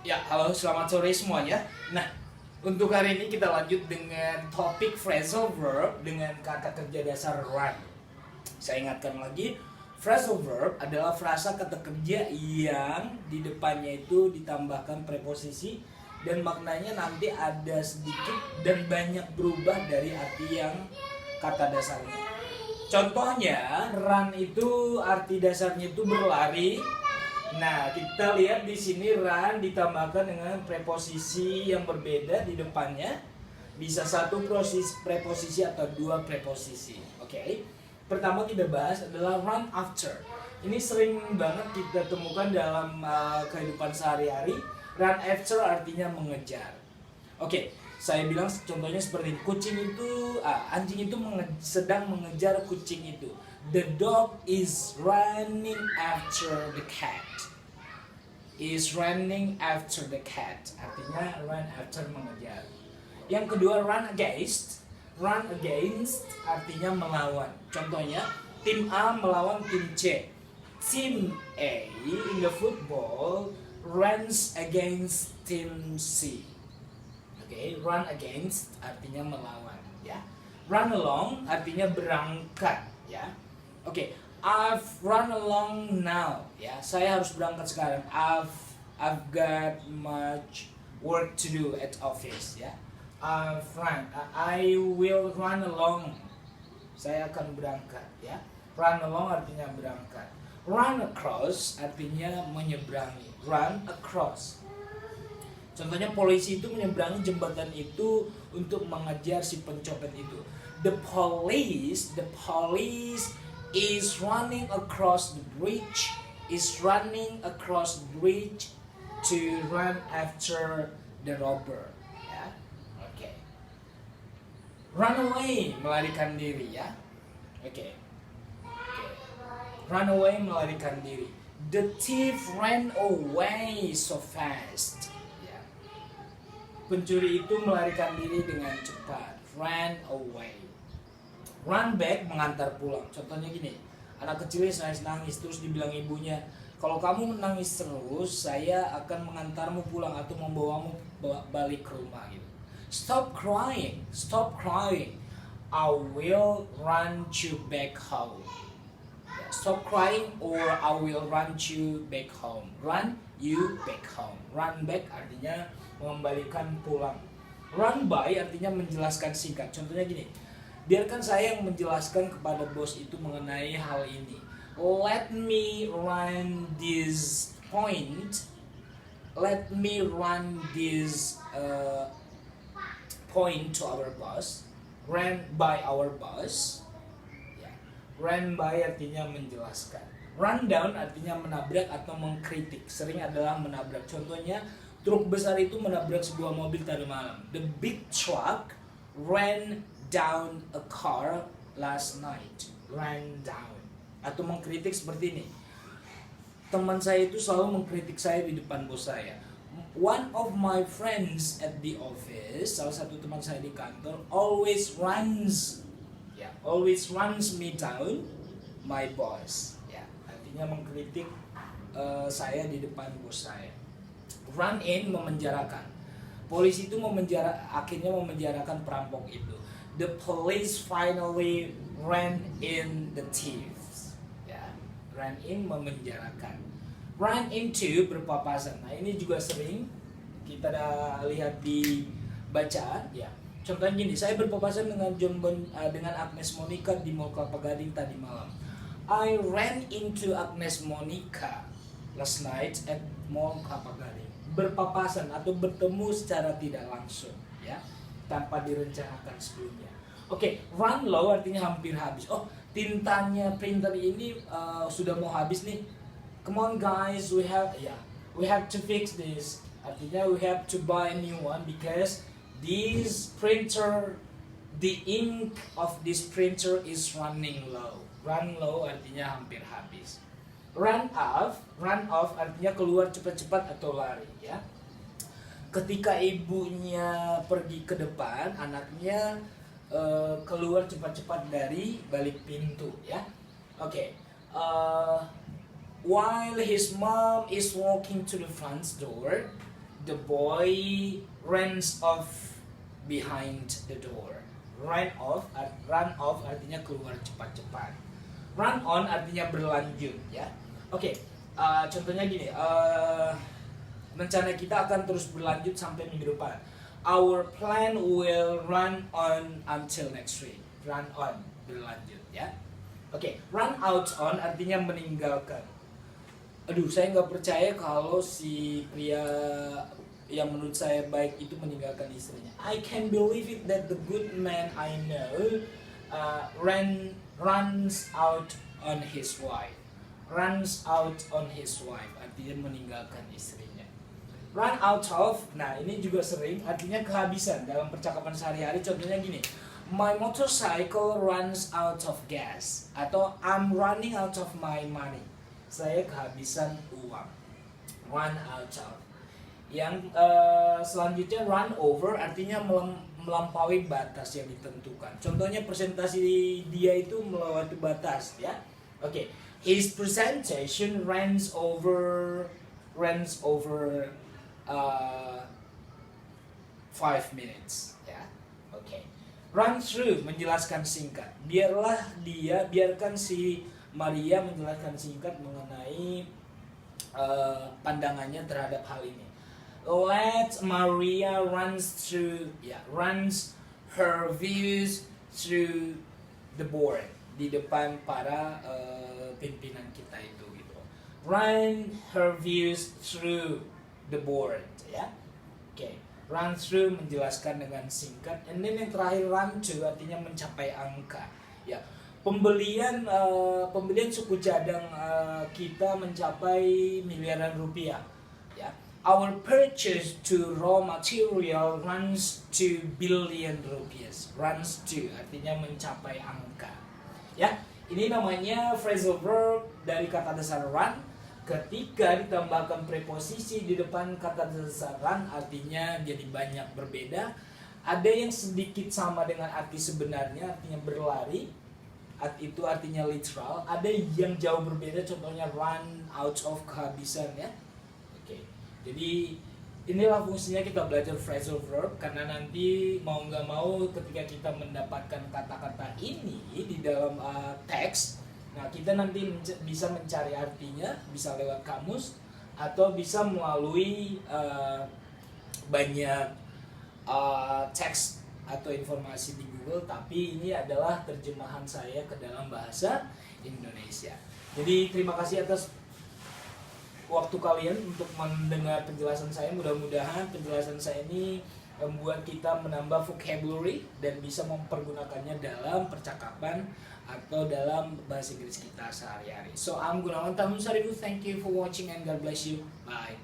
Ya, halo, selamat sore semuanya. Nah, untuk hari ini kita lanjut dengan topik phrasal verb dengan kata kerja dasar run. Saya ingatkan lagi, phrasal verb adalah frasa kata kerja yang di depannya itu ditambahkan preposisi dan maknanya nanti ada sedikit dan banyak berubah dari arti yang kata dasarnya. Contohnya, run itu arti dasarnya itu berlari. Nah, kita lihat di sini run ditambahkan dengan preposisi yang berbeda di depannya. Bisa satu preposisi atau dua preposisi. Oke. Pertama kita bahas adalah run after. Ini sering banget kita temukan dalam kehidupan sehari-hari. Run after artinya mengejar. Oke, saya bilang contohnya seperti ini. Anjing itu sedang mengejar kucing itu. The dog is running after the cat. Is running after the cat. Artinya run after mengejar. Yang kedua run against. Run against artinya melawan. Contohnya tim A melawan tim C. Tim A in the football runs against tim C. Oke, run against artinya melawan, ya. Run along artinya berangkat, ya. Oke, I've run along now, ya. Saya harus berangkat sekarang. I've got much work to do at office, ya. I will run along. Saya akan berangkat, ya. Run along artinya berangkat. Run across artinya menyeberangi. Run across. Contohnya polisi itu menyeberangi jembatan itu untuk mengejar si pencopet itu. The police is running across the bridge. Is running across the bridge to run after the robber. Ya, oke. Run away melarikan diri, ya. Oke. Run away melarikan diri. The thief ran away so fast. Pencuri itu melarikan diri dengan cepat. Ran away. Run back mengantar pulang. Contohnya gini, anak kecilnya nangis terus dibilang ibunya, kalau kamu menangis terus, saya akan mengantarmu pulang atau membawamu balik ke rumah gitu. Stop crying. I will run you back home. Stop crying or I will run you back home. Run you back home. Run back artinya mengembalikan pulang. Run by artinya menjelaskan singkat. Contohnya gini, biarkan saya yang menjelaskan kepada bos itu mengenai hal ini. Let me run this point. Let me run this point to our boss. Run by our boss. Run by artinya menjelaskan. Run down artinya menabrak atau mengkritik. Sering adalah menabrak. Contohnya, truk besar itu menabrak sebuah mobil tadi malam. The big truck ran down a car last night. Ran down. Atau mengkritik seperti ini. Teman saya itu selalu mengkritik saya di depan bos saya. One of my friends at the office, salah satu teman saya di kantor, always runs me down, my boss. Ya, artinya mengkritik saya di depan bos saya. Run in memenjarakan. Polisi itu akhirnya memenjarakan perampok itu. The police finally ran in the thieves. Ya, run in memenjarakan. Run into berpapasan. Nah, ini juga sering kita lihat di bacaan, ya. Contohnya gini, saya berpapasan dengan Agnes Monica di Mall Kelapa Gading tadi malam. I ran into Agnes Monica last night at Mall Kelapa Gading. Berpapasan atau bertemu secara tidak langsung, ya, tanpa direncanakan sebelumnya. Oke, run low artinya hampir habis. Oh, tintanya printer ini sudah mau habis nih. Come on guys, we have to fix this. Artinya we have to buy a new one because this printer, the ink of this printer is running low. Run low artinya hampir habis. Run off artinya keluar cepat-cepat atau lari, ya. Ketika ibunya pergi ke depan, anaknya keluar cepat-cepat dari balik pintu, ya. Oke. While his mom is walking to the front door, The boy runs off behind the door. Run off artinya keluar cepat-cepat. Run on artinya berlanjut ya. Oke, contohnya gini. Rencana kita akan terus berlanjut sampai minggu depan. Our plan will run on until next week. Run on, berlanjut ya. Oke, run out on artinya meninggalkan. Aduh, saya nggak percaya kalau si pria yang menurut saya baik itu meninggalkan istrinya. I can believe it that the good man I know runs out on his wife. Runs out on his wife artinya meninggalkan istrinya. Run out of, nah ini juga sering artinya kehabisan dalam percakapan sehari-hari. Contohnya gini, my motorcycle runs out of gas, atau I'm running out of my money. Saya kehabisan uang. Run out of. Yang selanjutnya run over artinya melampaui batas yang ditentukan. Contohnya presentasi dia itu melewati batas ya. Oke. His presentation runs over 5 minutes ya. Oke. Run through menjelaskan singkat. Biarkan si Maria menjelaskan singkat mengenai pandangannya terhadap hal ini. Let Maria runs her views through the board, di depan para pimpinan kita itu gitu. Run her views through the board ya. Oke. Run through menjelaskan dengan singkat. And then yang terakhir run to artinya mencapai angka ya. Pembelian suku cadang kita mencapai miliaran rupiah ya. Our purchase to raw material runs to billion rupiahs. Runs to artinya mencapai angka ya. Ini namanya phrasal verb dari kata dasar run. Ketika ditambahkan preposisi di depan kata dasar run artinya jadi banyak berbeda. Ada yang sedikit sama dengan arti sebenarnya, artinya berlari. Itu artinya literal. Ada yang jauh berbeda, contohnya run out of, kehabisan ya. Oke. Jadi inilah fungsinya kita belajar phrasal verb, karena nanti mau nggak mau ketika kita mendapatkan kata-kata ini di dalam teks, nah kita nanti bisa mencari artinya, bisa lewat kamus atau bisa melalui banyak teks atau informasi di Google, tapi ini adalah terjemahan saya ke dalam bahasa Indonesia. Jadi terima kasih atas waktu kalian untuk mendengar penjelasan saya. Mudah-mudahan penjelasan saya ini membuat kita menambah vocabulary dan bisa mempergunakannya dalam percakapan atau dalam bahasa Inggris kita sehari-hari. So I'm Gunawan Tamunsaribu. Thank you for watching and God bless you. Bye.